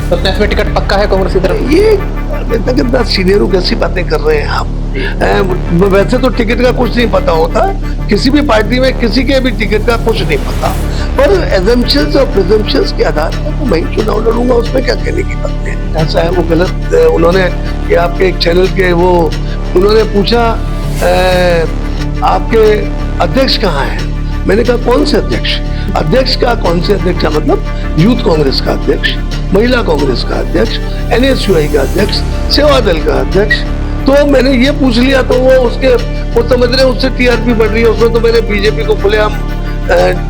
तो इसमें टिकट पक्का है कांग्रेस की तरफ? ये कितना सीनियर कैसी बातें कर रहे हैं आप। वैसे तो टिकट का कुछ नहीं पता होता, किसी भी पार्टी में किसी के भी टिकट का कुछ नहीं पता, पर एजम्पशंस और प्रिजम्पशंस के आधार पर तो मैं चुनाव लड़ूंगा, उसमें क्या कहने की बात है। ऐसा है वो गलत। उन्होंने ये आपके एक चैनल के वो उन्होंने पूछा आपके अध्यक्ष कहाँ हैं, मैंने कहा कौन से अध्यक्ष? अध्यक्ष का कौन से अध्यक्ष का मतलब यूथ कांग्रेस का अध्यक्ष, महिला कांग्रेस का अध्यक्ष, एनएसयूआई का अध्यक्ष, सेवा दल का अध्यक्ष। तो मैंने ये पूछ लिया तो वो समझ रहे उससे टीआरपी बढ़ रही है। उसमें तो मैंने बीजेपी को खुलेआम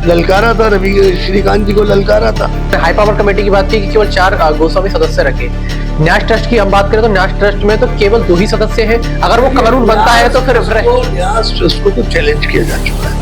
ललकारा था, रवि श्रीकांत जी को ललकारा था। हाई पावर कमेटी की बात की कि केवल 4 गोस्वामी सदस्य रखे। न्यास ट्रस्ट की हम बात करें तो न्यास ट्रस्ट में तो केवल 2 ही सदस्य हैं। अगर वो कानून बनता है तो फिर न्यास ट्रस्ट को तो चैलेंज किया जा चुका है।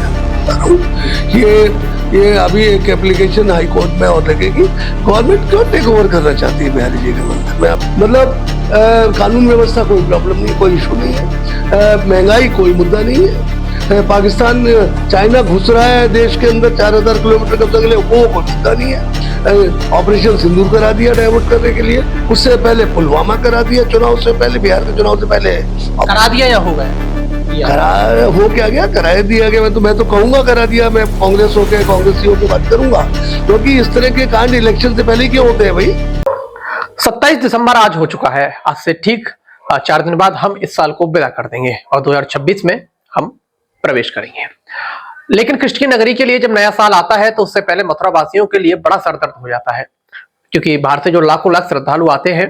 ये अभी एक एप्लीकेशन हाई कोर्ट में और लगेगी। गवर्नमेंट क्यों टेक ओवर करना चाहती है बिहारी जी के मंदिर में? मतलब कानून व्यवस्था कोई प्रॉब्लम नहीं, कोई इशू नहीं है, महंगाई कोई मुद्दा नहीं है, पाकिस्तान चाइना घुस रहा है देश के अंदर 4000 किलोमीटर कब तक ले, वो कोई मुद्दा नहीं है। ऑपरेशन सिंदूर करा दिया डाइवर्ट करने के लिए, उससे पहले पुलवामा करा दिया, चुनाव से पहले, बिहार के चुनाव से पहले करा दिया या हो गया? हो क्या गया, करा दिया गया। मैं तो कहूंगा करा दिया। मैं कांग्रेस होके कांग्रेसियों की बात करूंगा, क्योंकि इस तरह के कांड इलेक्शन से पहले क्यों होते हैं भाई। 27 दिसंबर आज हो चुका है। आज से ठीक 4 दिन बाद हम इस साल को विदा कर देंगे और 2026 में हम प्रवेश करेंगे। लेकिन कृष्ण की नगरी के लिए जब नया साल आता है तो उससे पहले मथुरा वासियों के लिए बड़ा सरदर्द हो जाता है, क्योंकि बाहर से जो लाखों लाख श्रद्धालु आते हैं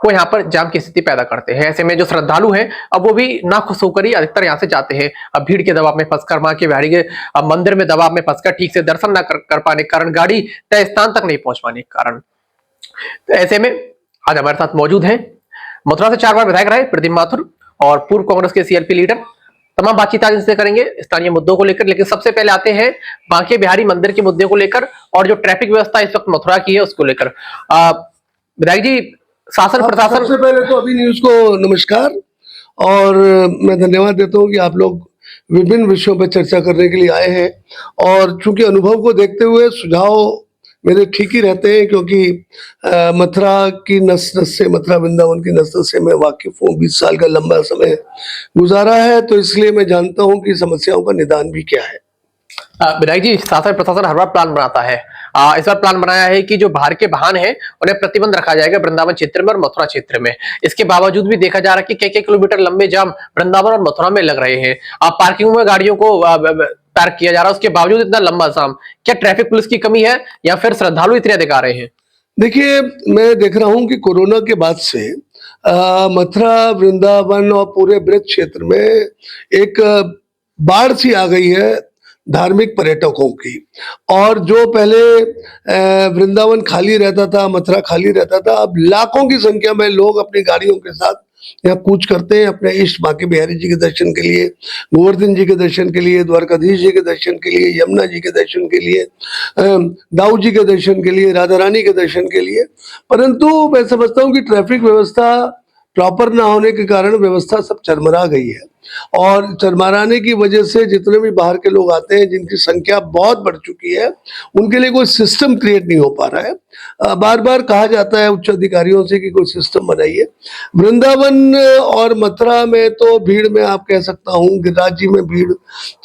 वो यहाँ पर जाम की स्थिति पैदा करते हैं। ऐसे में जो श्रद्धालु हैं अब वो भी ना खुश होकर ही अधिकतर यहाँ से जाते हैं। अब भीड़ के दबाव में फंसकर, मां के बिहारी के मंदिर में दबाव में फंसकर ठीक से दर्शन ना कर पाने के कारण, गाड़ी तय स्थान तक नहीं पहुंच पाने के कारण। तो ऐसे में आज हमारे साथ मौजूद हैं मथुरा से 4 बार विधायक रहे प्रदीप माथुर और पूर्व कांग्रेस के सीएलपी लीडर। तमाम बातचीत आज इनसे करेंगे स्थानीय मुद्दों को लेकर, लेकिन सबसे पहले आते हैं बांके बिहारी मंदिर के मुद्दे को लेकर और जो ट्रैफिक व्यवस्था इस वक्त मथुरा की है उसको लेकर। विधायक जी, शासन प्रशासन, सबसे पहले तो अभी न्यूज को नमस्कार और मैं धन्यवाद देता हूं कि आप लोग विभिन्न विषयों पर चर्चा करने के लिए आए हैं। और चूंकि अनुभव को देखते हुए सुझाव मेरे ठीक ही रहते हैं, क्योंकि मथुरा की नस नस से, मथुरा वृंदावन की नस नस से मैं वाकिफ हूँ। 20 साल का लंबा समय गुजारा है, तो इसलिए मैं जानता हूँ कि समस्याओं का निदान भी क्या है। विधायक जी, शासन प्रशासन हर बार प्लान बनाता है। इस बार प्लान बनाया है कि जो बाहर के वाहन हैं उन्हें प्रतिबंध रखा जाएगा वृंदावन क्षेत्र में और मथुरा क्षेत्र में। इसके बावजूद भी देखा जा रहा है कि कई किलोमीटर लंबे जाम वृंदावन और मथुरा में लग रहे हैं। पार्किंग में गाड़ियों को पार्क किया जा रहा है, उसके बावजूद इतना लंबा जाम। क्या ट्रैफिक पुलिस की कमी है या फिर श्रद्धालु इतने अधिक आ रहे हैं? देखिए, मैं देख रहा हूँ कि कोरोना के बाद से मथुरा, वृंदावन और पूरे ब्रज क्षेत्र में एक बाढ़ सी आ गई है धार्मिक पर्यटकों की। और जो पहले वृंदावन खाली रहता था, मथुरा खाली रहता था, अब लाखों की संख्या में लोग अपनी गाड़ियों के साथ यहाँ कूच करते हैं अपने इष्ट बांके बिहारी जी के दर्शन के लिए, गोवर्धन जी के दर्शन के लिए, द्वारकाधीश जी के दर्शन के लिए, यमुना जी के दर्शन के लिए, दाऊ जी के दर्शन के लिए, राधा रानी के दर्शन के लिए। परंतु मैं समझता हूँ कि ट्रैफिक व्यवस्था प्रॉपर ना होने के कारण व्यवस्था सब चरमरा गई है, और चरमराने की वजह से जितने भी बाहर के लोग आते हैं, जिनकी संख्या बहुत बढ़ चुकी है, उनके लिए कोई सिस्टम क्रिएट नहीं हो पा रहा है। बार बार कहा जाता है उच्च अधिकारियों से कि कोई सिस्टम बनाइए। वृंदावन और मथुरा में तो भीड़ में आप कह सकता हूँ, गिरिराज जी में भीड़,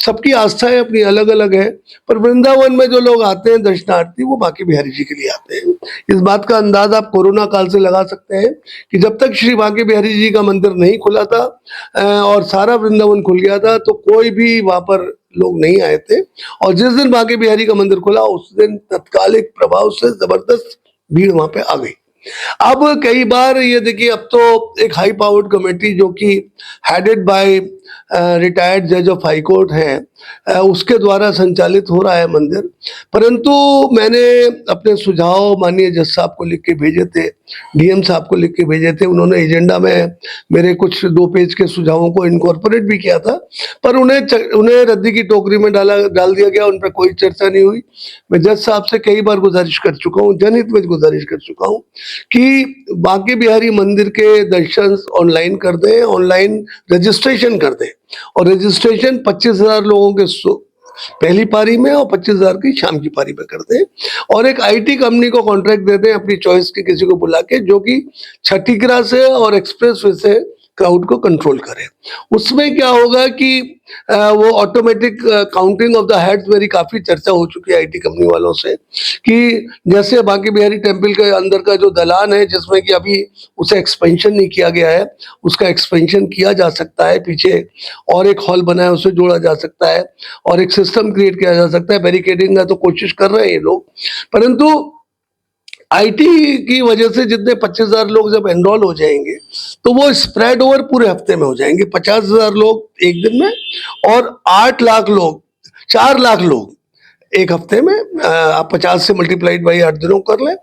सबकी आस्थाएं अपनी अलग अलग है, पर वृंदावन में जो लोग आते हैं दर्शनार्थी, वो बांके बिहारी जी के लिए आते हैं। इस बात का अंदाज आप कोरोना काल से लगा सकते हैं कि जब तक श्री बांके बिहारी जी का मंदिर नहीं खुला था और सारा वृंदावन खुल गया था, तो कोई भी वहां पर लोग नहीं आए थे। और जिस दिन बांके बिहारी का मंदिर खुला, उस दिन तत्कालिक प्रभाव से जबरदस्त भीड़ वहां पे आ गई। अब कई बार ये देखिए, अब तो एक हाई पावर्ड कमेटी जो कि हेडेड बाय रिटायर्ड जज ऑफ हाई कोर्ट है, उसके द्वारा संचालित हो रहा है मंदिर। परंतु मैंने अपने सुझाव माननीय जज साहब को लिख के भेजे थे, डीएम साहब को लिख के भेजे थे। उन्होंने एजेंडा में मेरे कुछ 2 पेज के सुझावों को इनकॉर्पोरेट भी किया था, पर उन्हें रद्दी की टोकरी में डाल दिया गया। उन पर कोई चर्चा नहीं हुई। मैं जज साहब से कई बार गुजारिश कर चुका हूँ, जनहित में गुजारिश कर चुका हूँ कि बांके बिहारी मंदिर के दर्शन ऑनलाइन कर दें, ऑनलाइन रजिस्ट्रेशन कर दें। और रजिस्ट्रेशन 25,000 लोगों के पहली पारी में और 25,000 की शाम की पारी में करते हैं, और एक आईटी कंपनी को कॉन्ट्रैक्ट देते हैं अपनी चॉइस के किसी को बुला के, जो कि छठीकरा से और एक्सप्रेस वे से क्राउड को कंट्रोल करे। उसमें क्या होगा कि वो automatic counting of the heads, मेरी काफी चर्चा हो चुकी है आईटी कंपनी वालों से, कि जैसे बांके बिहारी टेम्पल के अंदर का जो दलान है, जिसमें कि अभी उसे एक्सपेंशन नहीं किया गया है, उसका एक्सपेंशन किया जा सकता है, पीछे और एक हॉल बना है उसे जोड़ा जा सकता है, और एक सिस्टम क्रिएट किया जा सकता है। बैरिकेडिंग का तो कोशिश कर रहे हैं ये लोग, परंतु आईटी की वजह से जितने 25,000 लोग जब एनरोल हो जाएंगे तो वो स्प्रेड ओवर पूरे हफ्ते में हो जाएंगे। 50,000 लोग एक दिन में और 8 लाख लोग, 4 लाख लोग एक हफ्ते में। आप 50 से मल्टीप्लाइड बाई 8 दिनों कर लें,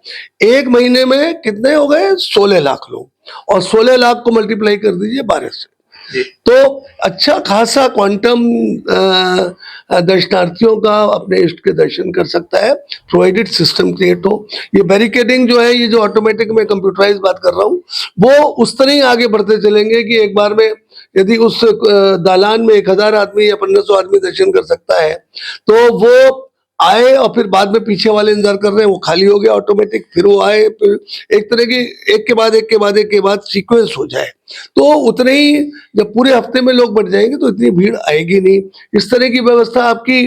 एक महीने में कितने हो गए? 16 लाख लोग, और 16 लाख को मल्टीप्लाई कर दीजिए 12 से, तो अच्छा खासा क्वांटम दर्शनार्थियों का अपने इष्ट के दर्शन कर सकता है, प्रोवाइडेड सिस्टम क्रिएट हो। ये बैरिकेडिंग जो है, ये जो ऑटोमेटिक में कंप्यूटराइज बात कर रहा हूँ, वो उस तरह ही आगे बढ़ते चलेंगे कि एक बार में यदि उस दालान में 1,000 आदमी या 1,500 आदमी दर्शन कर सकता है, तो वो आए और फिर बाद में पीछे वाले इंतजार कर रहे हैं, वो खाली हो गया ऑटोमेटिक, फिर वो आए, फिर एक तरह की एक के बाद एक के बाद एक के बाद सीक्वेंस हो जाए, तो उतने ही जब पूरे हफ्ते में लोग बढ़ जाएंगे तो इतनी भीड़ आएगी नहीं। इस तरह की व्यवस्था आपकी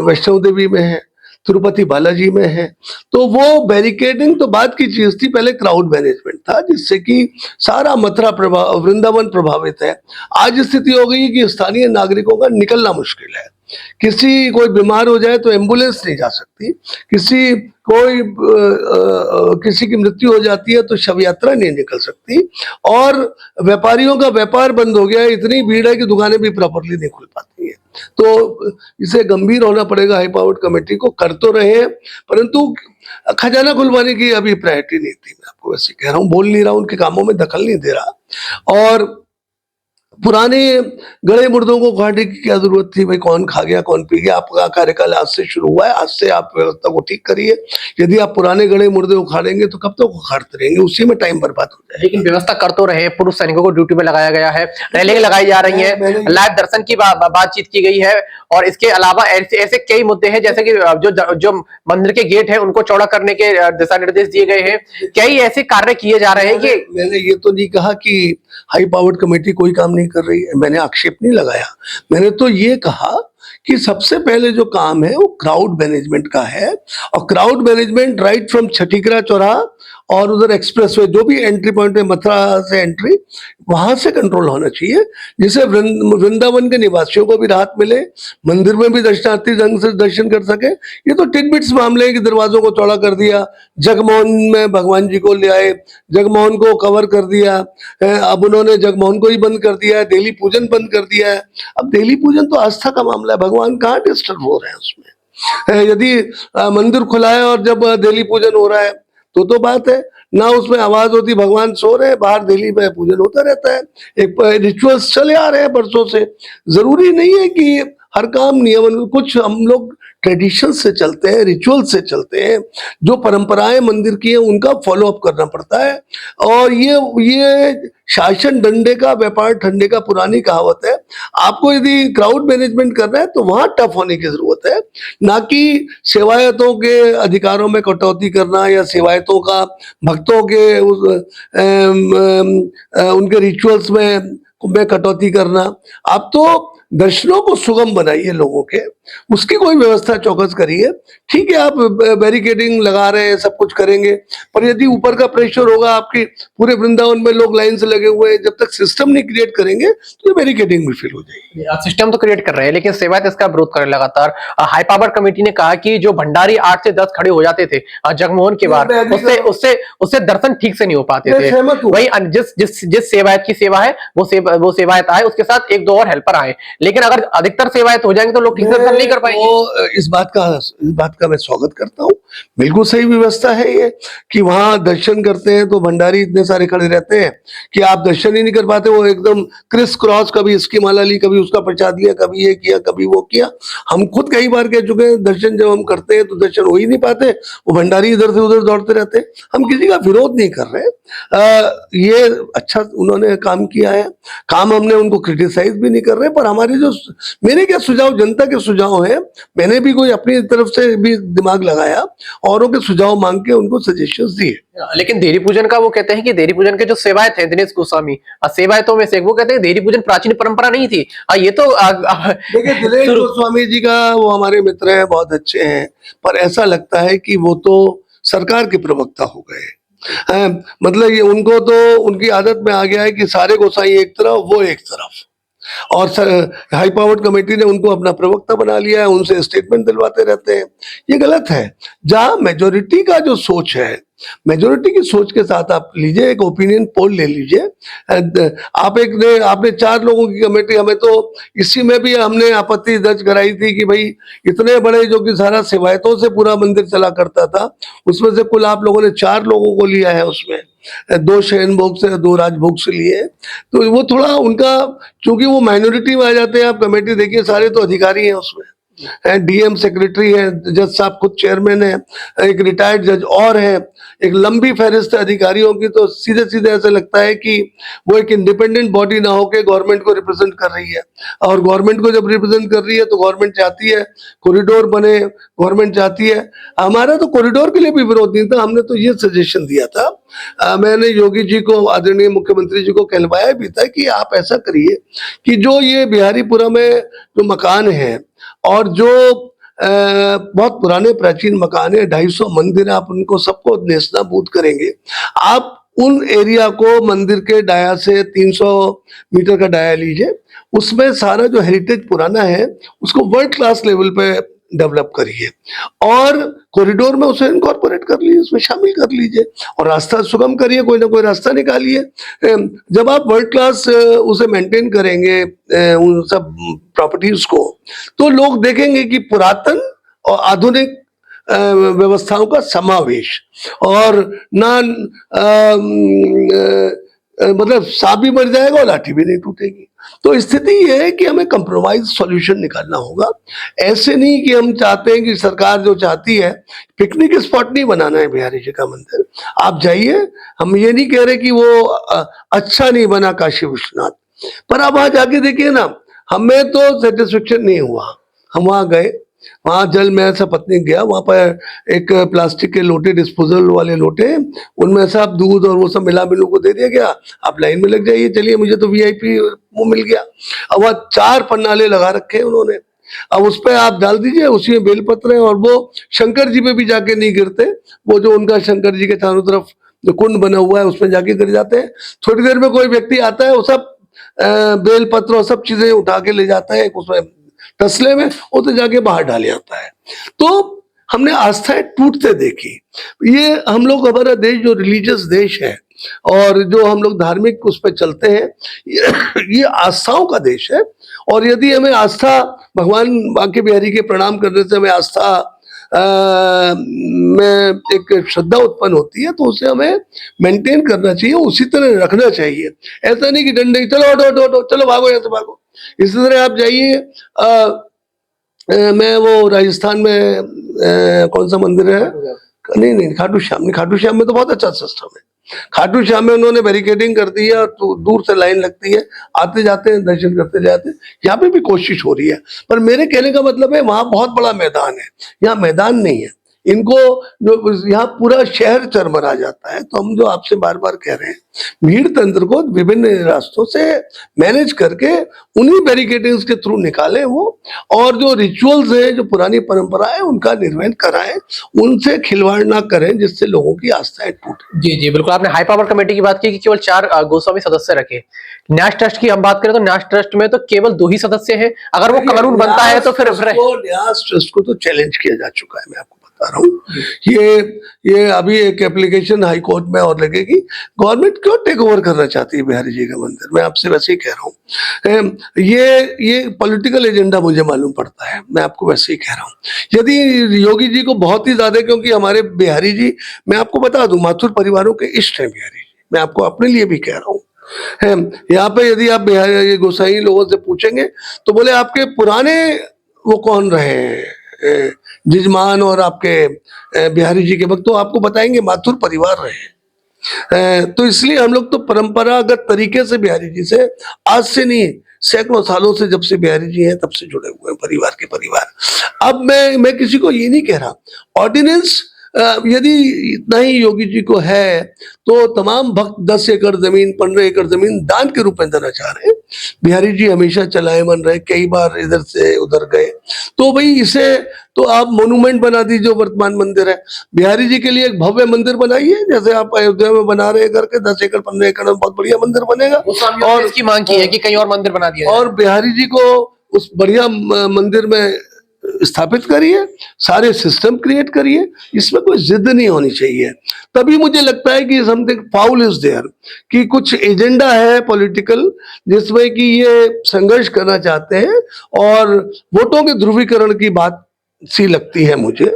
वैष्णो देवी में है, तिरुपति बालाजी में है। तो वो बैरिकेडिंग तो बाद की चीज थी, पहले क्राउड मैनेजमेंट था, जिससे कि सारा मथुरा वृंदावन प्रभावित है। आज स्थिति हो गई कि स्थानीय नागरिकों का निकलना मुश्किल है। कोई बीमार हो जाए तो एम्बुलेंस नहीं जा सकती, किसी की मृत्यु हो जाती है तो शव यात्रा नहीं निकल सकती, और व्यापारियों का व्यापार बंद हो गया है, इतनी भीड़ है कि दुकानें भी प्रॉपरली नहीं खुल पाती है। तो इसे गंभीर होना पड़ेगा हाई पावर्ड कमेटी को। कर तो रहे हैं, परंतु खजाना खुलवाने की अभी प्रायोरिटी नहीं थी। मैं आपको वैसे कह रहा हूँ, बोल नहीं रहा हूँ, उनके कामों में दखल नहीं दे रहा। और पुराने गड़े मुर्दों को उखाड़ने की क्या जरूरत थी? भाई कौन खा गया कौन पी गया? आपका कार्यकाल आज से शुरू हुआ है, आज से आप व्यवस्था को ठीक करिए। यदि आप पुराने गड़े मुर्दे उखाड़ेंगे तो कब तक उखाड़ते रहेंगे? उसी में टाइम बर्बाद हो जाएगा। लेकिन व्यवस्था कर तो रहे हैं, पुरुष सैनिकों को ड्यूटी पे लगाया गया है, रैलियां लगाई जा रही हैं, लाइव दर्शन की बातचीत की गई है, और इसके अलावा ऐसे कई मुद्दे हैं, जैसे कि जो मंदिर के गेट है उनको चौड़ा करने के दिशा निर्देश दिए गए हैं। कई ऐसे कार्य किए जा रहे हैं कि मैंने ये तो नहीं कहा कि हाई पावर्ड कमेटी कोई काम नहीं कर रही है, मैंने आक्षेप नहीं लगाया। मैंने तो ये कहा कि सबसे पहले जो काम है वो क्राउड मैनेजमेंट का है, और crowd management right from Chhatikara चौराहा और उधर एक्सप्रेसवे जो भी एंट्री पॉइंट है, मथुरा से एंट्री, वहां से कंट्रोल होना चाहिए, जिससे वृंदावन के निवासियों को भी राहत मिले, मंदिर में भी दर्शनार्थी ढंग से दर्शन कर सके। ये तो टिडबिट्स मामले हैं कि दरवाजों को चौड़ा कर दिया, जगमोहन में भगवान जी को ले आए, जगमोहन को कवर कर दिया, अब उन्होंने जगमोहन को ही बंद कर दिया है, डेली पूजन बंद कर दिया है। अब डेली पूजन तो आस्था का मामला है, भगवान कहाँ डिस्टर्ब हो रहे हैं उसमें? यदि मंदिर खुला है और जब डेली पूजन हो रहा है तो बात है ना, उसमें आवाज होती, भगवान सो रहे हैं बाहर, दिल्ली में पूजन होता रहता है, एक रिचुअल्स चले आ रहे हैं बरसों से। जरूरी नहीं है कि हर काम नियम, कुछ हम लोग ट्रेडिशन से चलते हैं, रिचुअल से चलते हैं, जो परंपराएं मंदिर की हैं उनका फॉलो अप करना पड़ता है। और ये शासन डंडे का व्यापार ठंडे का पुरानी कहावत है। आपको यदि क्राउड मैनेजमेंट करना है तो वहां टफ होने की जरूरत है, ना कि सेवायतों के अधिकारों में कटौती करना, या सेवायतों का भक्तों के उनके रिचुअल्स में कटौती करना। आप तो दर्शनों को सुगम बनाइए लोगों के, उसकी कोई व्यवस्था चौकस करिए। ठीक है, आप बैरिकेडिंग लगा रहे हैं, सब कुछ करेंगे, पर यदि ऊपर का प्रेशर होगा, आपके पूरे वृंदावन में लोग लाइन से लगे हुए हैं, जब तक सिस्टम नहीं क्रिएट करेंगे तो बैरिकेडिंग भी फेल हो जाएगी। सिस्टम तो क्रिएट कर रहे हैं, लेकिन सेवायत इसका विरोध कर रहे लगातार। हाई पावर कमेटी ने कहा कि जो भंडारी 8 से 10 खड़े हो जाते थे जगमोहन के बाहर, उससे दर्शन ठीक से नहीं हो पाते थे। वही जिस सेवायत की सेवा है वो सेवायत आए, उसके साथ 1-2 और हेल्पर आए, लेकिन अगर अधिकतर सेवायत हो जाएंगे तो लोग ठीक से दर्शन नहीं कर पाएंगे। इस बात का मैं स्वागत करता हूँ, बिल्कुल सही व्यवस्था है ये, कि वहां दर्शन करते हैं तो भंडारी इतने सारे खड़े रहते हैं कि आप दर्शन ही नहीं कर पाते। वो एकदम क्रिस क्रॉस, कभी इसकी माला ली, कभी उसका प्रसाद लिया, कभी ये किया, कभी वो किया। हम खुद कई बार कह चुके हैं, दर्शन जब हम करते हैं तो दर्शन हो ही नहीं पाते, वो भंडारी इधर से उधर दौड़ते रहते हैं। हम किसी का विरोध नहीं कर रहे, ये अच्छा उन्होंने काम किया है, काम हमने उनको क्रिटिसाइज भी नहीं कर रहे, पर हमारी हमारे जो मेरे क्या सुझाव, जनता के सुझाव हैं, मैंने भी कोई अपनी तरफ से भी दिमाग लगाया, औरों के सुझाव मांग के उनको सजेशंस दिए। लेकिन देवी पूजन का वो कहते हैं कि देवी पूजन के जो सेवायत थे दिनेश गोस्वामी, सेवायतों में से वो कहते हैं देवी पूजन प्राचीन परंपरा नहीं थी। ये तो देखिए, दिनेश गोस्वामी जी का, वो हमारे मित्र हैं, बहुत अच्छे हैं, पर ऐसा लगता है कि वो तो सरकार के प्रवक्ता हो गए हैं। मतलब ये उनको तो उनकी आदत में आ गया है कि सारे गोसाई एक तरफ, वो एक तरफ, और हाई पावर्ड कमेटी ने उनको अपना प्रवक्ता बना लिया है, उनसे स्टेटमेंट दिलवाते रहते हैं। ये गलत है। जहां मेजोरिटी का जो सोच है, मेजोरिटी की सोच के साथ आप लीजिए, एक ओपिनियन पोल ले लीजिए। आपने 4 लोगों की कमेटी, हमें तो इसी में भी हमने आपत्ति दर्ज कराई थी कि भाई इतने बड़े, जो कि सारा सेवायतों से पूरा मंदिर चला करता था, उसमें से कुल आप लोगों ने 4 लोगों को लिया है, उसमें 2 शयन भोग से, 2 राजभोग से लिए। तो वो थोड़ा उनका, क्योंकि वो माइनॉरिटी में आ जाते हैं। आप कमेटी देखिए, सारे तो अधिकारी हैं उसमें, डीएम सेक्रेटरी है, जज साहब खुद चेयरमैन है, एक रिटायर्ड जज और है, एक लंबी फहरिस्त है अधिकारियों की। तो सीधे सीधे ऐसा लगता है कि वो एक इंडिपेंडेंट बॉडी ना होकर गवर्नमेंट को रिप्रेजेंट कर रही है, और गवर्नमेंट को जब रिप्रेजेंट कर रही है तो गवर्नमेंट चाहती है कॉरिडोर बने, गवर्नमेंट चाहती है। हमारा तो कॉरिडोर के लिए भी विरोध नहीं था, हमने तो ये सजेशन दिया था, मैंने योगी जी को, आदरणीय मुख्यमंत्री जी को कहलवाया भी था कि आप ऐसा करिए कि जो ये बिहारीपुरा में जो मकान है, और जो बहुत पुराने प्राचीन मकान है, 250 मंदिर है, आप उनको सबको नेस्तनाबूद करेंगे। आप उन एरिया को मंदिर के डाया से 300 मीटर का डाया लीजिए, उसमें सारा जो हेरिटेज पुराना है उसको वर्ल्ड क्लास लेवल पे डेवलप करिए, और कॉरिडोर में उसे इनकॉर्पोरेट कर लीजिए, उसमें शामिल कर लीजिए, और रास्ता सुगम करिए, कोई ना कोई रास्ता निकालिए। जब आप वर्ल्ड क्लास उसे मेंटेन करेंगे, उन सब प्रॉपर्टीज को, तो लोग देखेंगे कि पुरातन और आधुनिक व्यवस्थाओं का समावेश, और ना मतलब सांप भी मर जाएगा और लाठी भी नहीं टूटेगी। तो स्थिति ये है कि हमें कंप्रोमाइज सॉल्यूशन निकालना होगा। ऐसे नहीं कि हम चाहते हैं कि सरकार जो चाहती है, पिकनिक स्पॉट नहीं बनाना है बिहारी जी का मंदिर, आप जाइए। हम ये नहीं कह रहे कि वो अच्छा नहीं बना काशी विश्वनाथ, पर आप वहां जाके देखिए ना, हमें तो सेटिस्फेक्शन नहीं हुआ। हम वहां गए, वहां जल मैं सब पत्नी गया, वहां पर एक प्लास्टिक के लोटे, डिस्पोजल वाले लोटे, उनमें सब दूध और वो सब मिला मिलू को दे दिया गया, आप लाइन में लग जाइए, चलिए मुझे तो वीआईपी वो मिल गया। अब वहां 4 पन्नाले लगा रखे हैं उन्होंने, अब उस पर आप डाल दीजिए, उसी में बेलपत्र है, और वो शंकर जी पे भी जाके नहीं गिरते, वो जो उनका शंकर जी के चारों तरफ जो कुंड बना हुआ है उसमें जाके गिर जाते हैं। थोड़ी देर में कोई व्यक्ति आता है, वो सब बेलपत्र और सब चीजें उठा के ले जाता है उसमें तसले में, वो तो जाके बाहर डाल जाता है। तो हमने आस्थाएं टूटते देखी। ये हम लोग, हमारा देश जो रिलीजियस देश है, और जो हम लोग धार्मिक उस पर चलते हैं, ये आस्थाओं का देश है। और यदि हमें आस्था, भगवान बांके बिहारी के प्रणाम करने से हमें आस्था में एक श्रद्धा उत्पन्न होती है, तो उसे हमें मेंटेन करना चाहिए, उसी तरह रखना चाहिए। ऐसा नहीं कि डंडे, चलो हटो हटो हटो, चलो भागो यहाँ से भागो। इसी तरह आप जाइए, मैं वो राजस्थान में कौन सा मंदिर है, नहीं नहीं, खाटू श्याम नहीं, खाटू श्याम में तो बहुत अच्छा सिस्टम है। खाटू श्याम में उन्होंने बैरिकेडिंग कर दी है, और तो दूर से लाइन लगती है, आते जाते हैं, दर्शन करते जाते हैं। यहाँ पे भी कोशिश हो रही है, पर मेरे कहने का मतलब है, वहां बहुत बड़ा मैदान है, यहाँ मैदान नहीं है। इनको जो यहाँ पूरा शहर चरमरा जाता है। तो हम जो आपसे बार बार कह रहे हैं, भीड़ तंत्र को विभिन्न रास्तों से मैनेज करके उन्हीं बैरिकेडिंग्स के थ्रू निकालें वो, और जो रिचुअल्स है, जो पुरानी परंपरा है, उनका निर्वहन कराएं, उनसे खिलवाड़ ना करें, जिससे लोगों की आस्थाएं टूटे। जी जी बिल्कुल, आपने हाई पावर कमेटी की बात की कि केवल 4 गोस्वामी सदस्य रखे। न्यास ट्रस्ट की हम बात करें तो न्यास ट्रस्ट में तो केवल 2 ही सदस्य हैं। अगर वो कानून बनता है तो फिर न्यास ट्रस्ट को तो चैलेंज किया जा चुका है, मैं आपको बता रहा हूँ। ये अभी एक एप्लीकेशन हाई कोर्ट में और लगेगी। गवर्नमेंट क्यों टेक ओवर करना चाहती है बिहारी जी का मंदिर? मैं आपसे वैसे ही कह रहा हूँ, ये पॉलिटिकल एजेंडा मुझे मालूम पड़ता है, मैं आपको वैसे ही कह रहा हूँ। यदि योगी जी को बहुत ही ज्यादा, क्योंकि हमारे बिहारी जी, मैं आपको बता दूं, माथुर परिवारों के इष्ट हैं बिहारी जी, मैं आपको अपने लिए भी कह रहा हूँ। यहाँ पे यदि आप बिहारी गोसाई लोगों से पूछेंगे तो बोले आपके पुराने वो कौन रहे जजमान, और आपके बिहारी जी के वक्त, तो आपको बताएंगे माथुर परिवार रहे। तो इसलिए हम लोग तो परंपरागत तरीके से बिहारी जी से आज से नहीं सैकड़ों सालों से, जब से बिहारी जी हैं तब से जुड़े हुए हैं, परिवार के परिवार। अब मैं किसी को ये नहीं कह रहा, ऑर्डिनेंस यदि इतना ही योगी जी को है तो तमाम भक्त 10 एकड़ जमीन, 15 एकड़ जमीन दान के रूप में देना चाह रहे हैं। बिहारी जी हमेशा चलाएमन रहे, कई बार इधर से उधर गए, तो भाई इसे तो आप मोनूमेंट बना दीजिए। जो वर्तमान मंदिर है, बिहारी जी के लिए एक भव्य मंदिर बनाइए, जैसे आप अयोध्या में बना रहे करके 10 एकड़ 15 एकड़ में बहुत बढ़िया मंदिर बनेगा। और इसकी मांग की है कि कहीं और मंदिर बना दिया जाए। और बिहारी जी को उस बढ़िया मंदिर में स्थापित करिए, सारे सिस्टम क्रिएट करिए, इसमें कोई जिद नहीं होनी चाहिए। तभी मुझे लगता है कि समथिंग फाउल इज देयर, कि कुछ एजेंडा है पॉलिटिकल, जिसमें कि ये संघर्ष करना चाहते हैं और वोटों के ध्रुवीकरण की बात सी लगती है मुझे,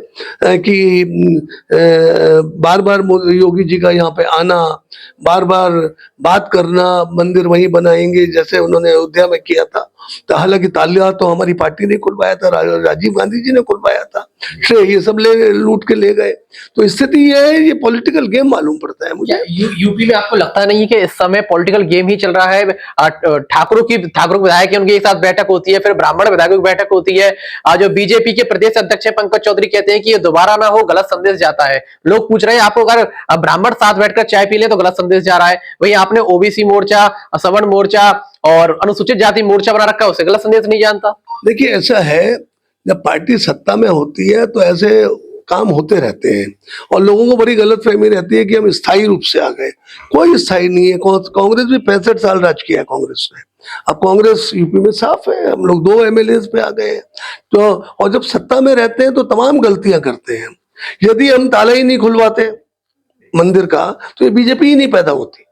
कि बार बार योगी जी का यहाँ पे आना, बार बार बात करना, मंदिर वहीं बनाएंगे जैसे उन्होंने अयोध्या में किया था। तो हालांकि तालिया तो हमारी पार्टी ने खुलवाया था, राजीव गांधी जी ने खुलवाया था, ये सब लूट के ले गए। तो स्थिति ये है, ये पॉलिटिकल गेम मालूम पड़ता है मुझे। यूपी में आपको लगता नहीं कि इस समय पॉलिटिकल गेम ही चल रहा है? ठाकुर विधायक की उनके एक साथ बैठक होती है, फिर ब्राह्मण विधायकों की बैठक होती है। जो बीजेपी के प्रदेश अध्यक्ष है पंकज चौधरी कहते हैं कि ये दोबारा ना हो, गलत संदेश जाता है। लोग पूछ रहे हैं आपको, अगर ब्राह्मण साथ बैठकर चाय पी ले तो गलत संदेश जा रहा है, वही आपने ओबीसी मोर्चा, सवर्ण मोर्चा और अनुसूचित जाति मोर्चा बना रखा है, उससे गलत संदेश नहीं जानता? देखिए, ऐसा है, जब पार्टी सत्ता में होती है तो ऐसे काम होते रहते हैं और लोगों को बड़ी गलतफहमी रहती है कि हम स्थायी रूप से आ गए। कोई स्थायी नहीं है। कांग्रेस भी 65 साल राज किया है कांग्रेस ने। अब कांग्रेस यूपी में साफ है, हम लोग 2 एमएलए पे आ गए हैं। तो और जब सत्ता में रहते हैं तो तमाम गलतियां करते हैं। यदि हम ताला ही नहीं खुलवाते मंदिर का तो ये बीजेपी ही नहीं पैदा होती।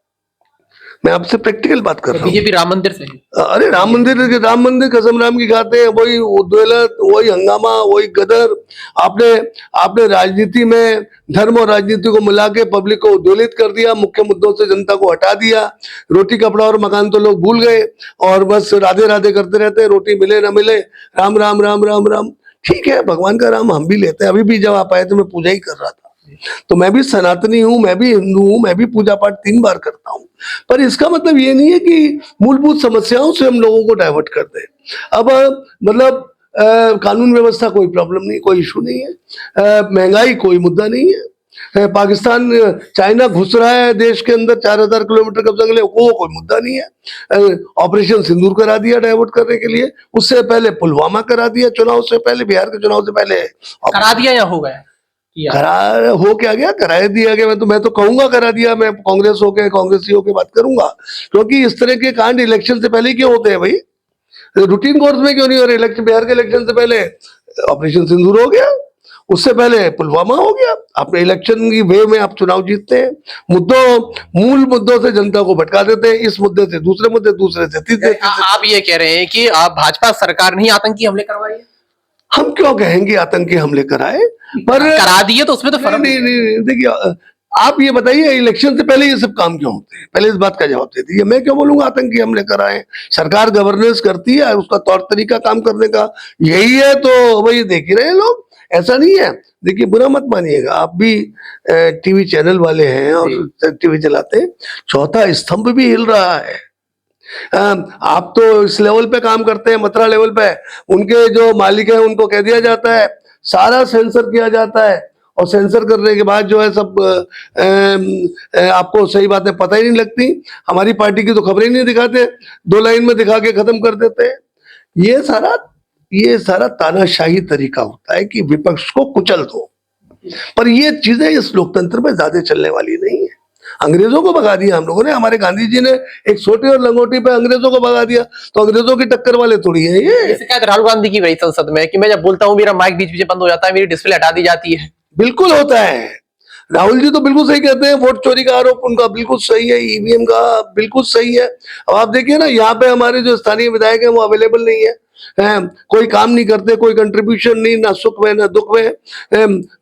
मैं आपसे प्रैक्टिकल बात कर रहा हूँ। बीजेपी राम मंदिर से, अरे राम मंदिर कसम राम की खाते हैं, वही उद्वेलत, वही हंगामा, वही गदर। आपने राजनीति में धर्म और राजनीति को मिला के पब्लिक को उद्वेलित कर दिया, मुख्य मुद्दों से जनता को हटा दिया। रोटी कपड़ा और मकान तो लोग भूल गए और बस राधे राधे करते रहते हैं, रोटी मिले ना मिले, राम राम राम राम राम। ठीक है, भगवान का नाम हम भी लेते हैं। अभी भी जब आप आए तो मैं पूजा ही कर रहा था। तो मैं भी सनातनी हूं, मैं भी हिंदू हूं, मैं भी पूजा पाठ 3 बार करता हूं। पर इसका मतलब ये नहीं है कि मूलभूत समस्याओं से हम लोगों को डाइवर्ट कर दें। अब मतलब कानून व्यवस्था कोई प्रॉब्लम नहीं, कोई इशू नहीं है। महंगाई कोई मुद्दा नहीं है। पाकिस्तान, चाइना घुस रहा है देश के अंदर, 4000 किलोमीटर कब्जा के लिए, वो कोई मुद्दा नहीं है। ऑपरेशन सिंदूर करा दिया डाइवर्ट करने के लिए, उससे पहले पुलवामा करा दिया, चुनाव से पहले, बिहार के चुनाव से पहले करा दिया या हो गया? करा हो क्या गया, करा दिया गया। मैं तो कहूंगा करा दिया। मैं कांग्रेस होके, कांग्रेसी होके बात करूंगा, क्योंकि इस तरह के कांड इलेक्शन से पहले क्यों होते हैं भाई? रूटीन कोर्स में क्यों नहीं हो रहे? इलेक्शन, बिहार के इलेक्शन से पहले ऑपरेशन सिंदूर हो गया, उससे पहले पुलवामा हो गया। अपने इलेक्शन की वे में आप चुनाव जीतते हैं, मूल मुद्दों से जनता को भटका देते हैं, इस मुद्दे से दूसरे मुद्दे, दूसरे से तीसरे। आप ये कह रहे हैं कि आप भाजपा सरकार ने आतंकी हमले करवाए? हम क्यों कहेंगे आतंकी हमले कराए? पर करा दिए तो उसमें तो फर्क नहीं। देखिए, आप ये बताइए, इलेक्शन से पहले ये सब काम क्यों होते हैं? पहले इस बात का जवाब दे दीजिए। मैं क्यों बोलूंगा आतंकी हमले कराए? सरकार गवर्नेंस करती है, उसका तौर तरीका काम करने का यही है, तो वही देख ही रहे हैं लोग। ऐसा नहीं है। देखिए, बुरा मत मानिएगा, आप भी टीवी चैनल वाले हैं और टीवी चलाते हैं, चौथा स्तंभ भी हिल रहा है। आप तो इस लेवल पे काम करते हैं, मथुरा लेवल पे। उनके जो मालिक हैं उनको कह दिया जाता है, सारा सेंसर किया जाता है, और सेंसर करने के बाद जो है सब आपको सही बातें पता ही नहीं लगती। हमारी पार्टी की तो खबरें ही नहीं दिखाते, 2 लाइन में दिखा के खत्म कर देते हैं। ये सारा तानाशाही तरीका होता है कि विपक्ष को कुचल दो। पर ये चीजें इस लोकतंत्र में ज्यादा चलने वाली नहीं है। अंग्रेजों को भगा दिया हम लोगों ने, हमारे गांधी जी ने एक सोटी और लंगोटी पे अंग्रेजों को भगा दिया, तो अंग्रेजों की टक्कर वाले थोड़ी है ये। शिकायत राहुल गांधी की रही संसद में कि मैं जब बोलता हूँ मेरा माइक बीच बीच बंद हो जाता है, मेरी डिस्प्ले हटा दी जाती है। बिल्कुल होता है। राहुल जी तो बिल्कुल सही कहते हैं, वोट चोरी का आरोप उनका बिल्कुल सही है, ईवीएम का बिल्कुल सही है। अब आप देखिए ना, यहाँ पे हमारे जो स्थानीय विधायक हैं वो अवेलेबल नहीं है, कोई काम नहीं करते, कोई कंट्रीब्यूशन नहीं, ना सुख में ना दुख में,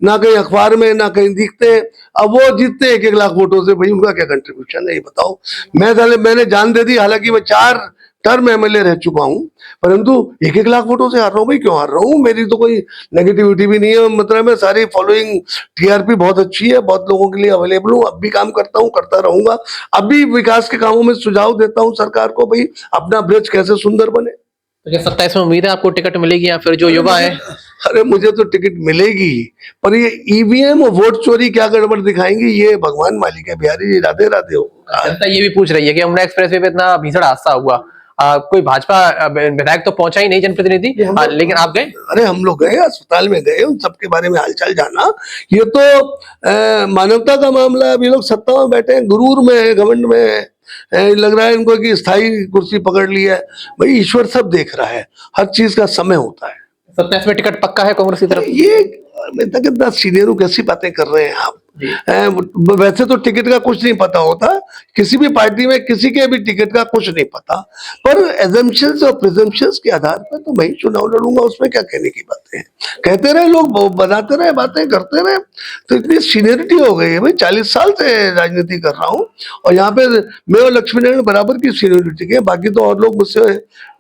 ना कहीं अखबार में ना कहीं दिखते हैं। अब वो जीतते हैं 1-1 लाख वोटों से, भाई उनका क्या कंट्रीब्यूशन है ये बताओ? मैंने जान दे दी, हालांकि मैं 4 टर्म एमएलए रह चुका हूं, परंतु 1-1 लाख वोटों से हार रहा हूं। भाई क्यों हार रहा हूं? मेरी तो कोई नेगेटिविटी भी नहीं है, मतलब मैं सारी फॉलोइंग टीआरपी बहुत अच्छी है, बहुत लोगों के लिए अवेलेबल हूं, अब भी काम करता हूं, करता रहूंगा। अब भी विकास के कामों में सुझाव देता हूं सरकार को, भाई अपना ब्रज कैसे सुंदर बने। तो क्या 27 में उम्मीद है आपको टिकट मिलेगी, या फिर जो युवा है? अरे मुझे तो टिकट मिलेगी, पर ये ईवीएम और वोट चोरी क्या गड़बड़ दिखाएंगी, ये भगवान मालिक है। बिहारी जी राधे राधे हो। जनता ये भी पूछ रही है कि यमुना एक्सप्रेसवे पे इतना भीषण हादसा हुआ, कोई भाजपा विधायक तो पहुंचा ही नहीं, जनप्रतिनिधि, लेकिन आप गए? अरे हम लोग गए, अस्पताल में गए, उन सबके बारे में हालचाल जाना। ये तो मानवता का मामला है। अब ये लोग सत्ता में बैठे हैं, गुरूर में है, घमंड में है, लग रहा है इनको कि स्थायी कुर्सी पकड़ ली है। भाई ईश्वर सब देख रहा है, हर चीज का समय होता है। 27 में टिकट पक्का है कांग्रेस की तरफ? ये मैं तो कितना सीनियर हूं, कैसी बातें कर रहे हैं आप? वैसे तो टिकट का कुछ नहीं पता होता, किसी भी पार्टी में किसी के भी टिकट का कुछ नहीं पता, पर एजम्पशंस और प्रिजम्पशंस के आधार पर तो मैं चुनाव लड़ूंगा, उसमें क्या कहने की बातें हैं। कहते रहे लोग, बनाते रहे, बातें करते रहे, तो इतनी सीनियरिटी हो गई है भाई। 40 साल से राजनीति कर रहा हूँ, और यहाँ पे मैं और लक्ष्मी नारायण बराबर की सीनियरिटी के, बाकी तो और लोग मुझसे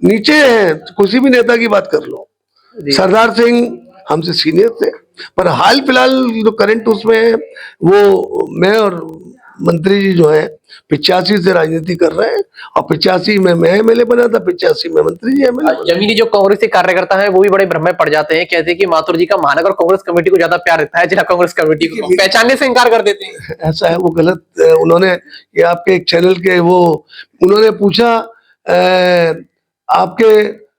नीचे हैं। किसी भी नेता की बात कर लो, सरदार सिंह हमसे सीनियर थे, पर हाल फिलहाल जो करंट उसमें है, वो मैं और मंत्री जी जो है 85 से राजनीति कर रहे हैं, और 85 में मैं एमएलए बना था, 85 में मंत्री जी एमएलए। जमीनी जो कांग्रेस के कार्यकर्ता हैं वो भी बड़े भ्रम में पड़ जाते हैं, कहते हैं कि माथुर जी का महानगर कांग्रेस कमेटी को ज्यादा प्यार देता है, जिला कांग्रेस कमेटी को पहचानने से इनकार कर देते हैं। ऐसा है, वो गलत। उन्होंने ये आपके एक चैनल के वो उन्होंने पूछा आपके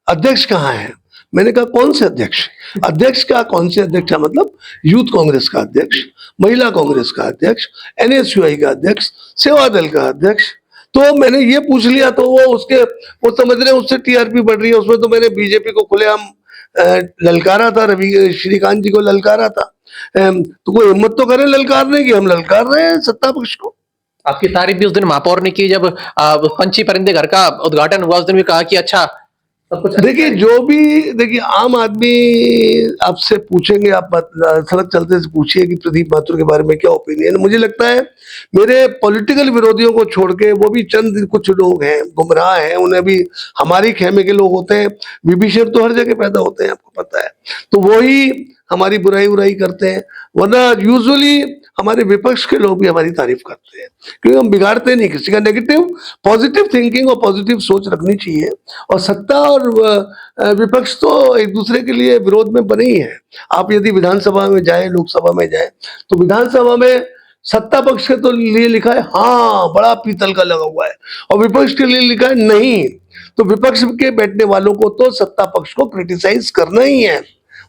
अध्यक्ष कहाँ हैं? मैंने कहा कौन से अध्यक्ष? अध्यक्ष का कौन से अध्यक्ष है? मतलब यूथ कांग्रेस का अध्यक्ष, महिला कांग्रेस का अध्यक्ष, एनएसयूआई का अध्यक्ष, सेवा दल का अध्यक्ष। तो मैंने ये पूछ लिया, तो वो समझ रहे हैं उससे टीआरपी बढ़ रही है। उसमें तो मैंने बीजेपी को खुलेआम ललकारा था, रवि श्रीकांत जी को ललकारा था। तो कोई हिम्मत तो करे ललकारने की, हम ललकार रहे हैं सत्ता पक्ष को। आपकी तारीफ भी उस दिन महापौर ने की, जब पंछी परिंदे घर का उद्घाटन हुआ, उस दिन भी कहा कि अच्छा सब कुछ। देखिए जो भी, देखिए आम आदमी आपसे पूछेंगे, आप सड़क चलते से पूछिए कि प्रदीप माथुर के बारे में क्या ओपिनियन। मुझे लगता है मेरे पॉलिटिकल विरोधियों को छोड़ के, वो भी चंद कुछ लोग हैं, गुमराह हैं, उन्हें भी हमारी खेमे के लोग होते हैं। विभीषण तो हर जगह पैदा होते हैं, आपको पता है, तो वही हमारी बुराई उराई करते हैं। वरना यूजुअली हमारे विपक्ष के लोग भी हमारी तारीफ करते हैं, क्योंकि हम बिगाड़ते नहीं किसी का। नेगेटिव पॉजिटिव थिंकिंग और पॉजिटिव सोच रखनी चाहिए, और सत्ता और विपक्ष तो एक दूसरे के लिए विरोध में बने ही है। आप यदि विधानसभा में जाए, लोकसभा में जाए, तो विधानसभा में सत्ता पक्ष के तो लिए लिखा है हाँ बड़ा पीतल का लगा हुआ है, और विपक्ष के लिए लिखा है नहीं। तो विपक्ष के बैठने वालों को तो सत्ता पक्ष को क्रिटिसाइज करना ही है,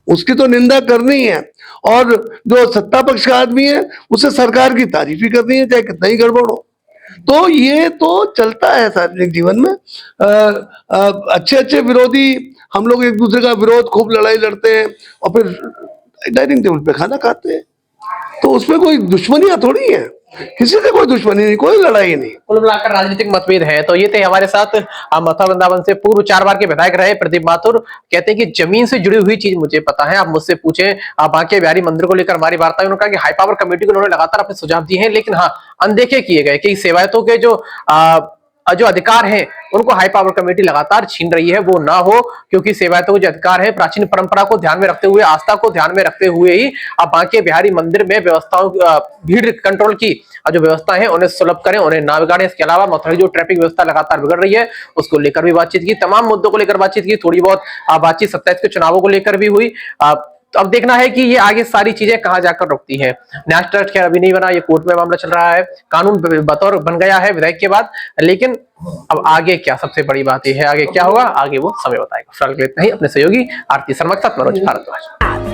उसकी तो निंदा करनी है, और जो सत्ता पक्ष का आदमी है उसे सरकार की तारीफ ही करनी है, चाहे कितना ही गड़बड़ हो। तो ये तो चलता है सार्वजनिक जीवन में। अच्छे अच्छे विरोधी हम लोग एक दूसरे का विरोध, खूब लड़ाई लड़ते हैं, और फिर डाइनिंग टेबल पे खाना खाते हैं। तो उसमें कोई दुश्मनियां थोड़ी है, किसी से कोई दुश्मनी नहीं, कोई लड़ाई नहीं। कुल मिलाकर राजनीतिक मतभेद है। तो ये थे हमारे साथ मथुरा वृंदावन से पूर्व 4 बार के विधायक रहे प्रदीप माथुर। कहते हैं कि जमीन से जुड़ी हुई चीज मुझे पता है, आप मुझसे पूछें बांके बिहारी मंदिर को लेकर हमारी वार्ता। उन्होंने कहा कि हाई पावर कमेटी को उन्होंने लगातार अपने सुझाव दिए हैं, लेकिन हाँ अनदेखे किए गए कि सेवायतों के जो अधिकार हैं उनको हाई पावर कमेटी लगातार छीन रही है, वो ना हो, क्योंकि सेवायतों के जो अधिकार है प्राचीन परंपरा को ध्यान में रखते हुए, आस्था को ध्यान में रखते हुए ही अब बांके बिहारी मंदिर में व्यवस्थाओं, भीड़ कंट्रोल की जो व्यवस्था है उन्हें सुलभ करें, उन्हें ना बिगाड़ें। इसके अलावा मथुरा जो ट्रैफिक व्यवस्था लगातार बिगड़ रही है उसको लेकर भी बातचीत की, तमाम मुद्दों को लेकर बातचीत की, थोड़ी बहुत बातचीत 27 के चुनावों को लेकर भी हुई। तो अब देखना है कि ये आगे सारी चीजें कहां जाकर रुकती है। न्याय ट्रस्ट खैर अभी नहीं बना, ये कोर्ट में मामला चल रहा है, कानून बतौर बन गया है विधायक के बाद, लेकिन अब आगे क्या, सबसे बड़ी बात यह है आगे क्या होगा, आगे वो समय बताएगा। फिलहाल के लिए इतना ही। अपने सहयोगी आरती शर्मा के साथ मनोज भारद्वाज।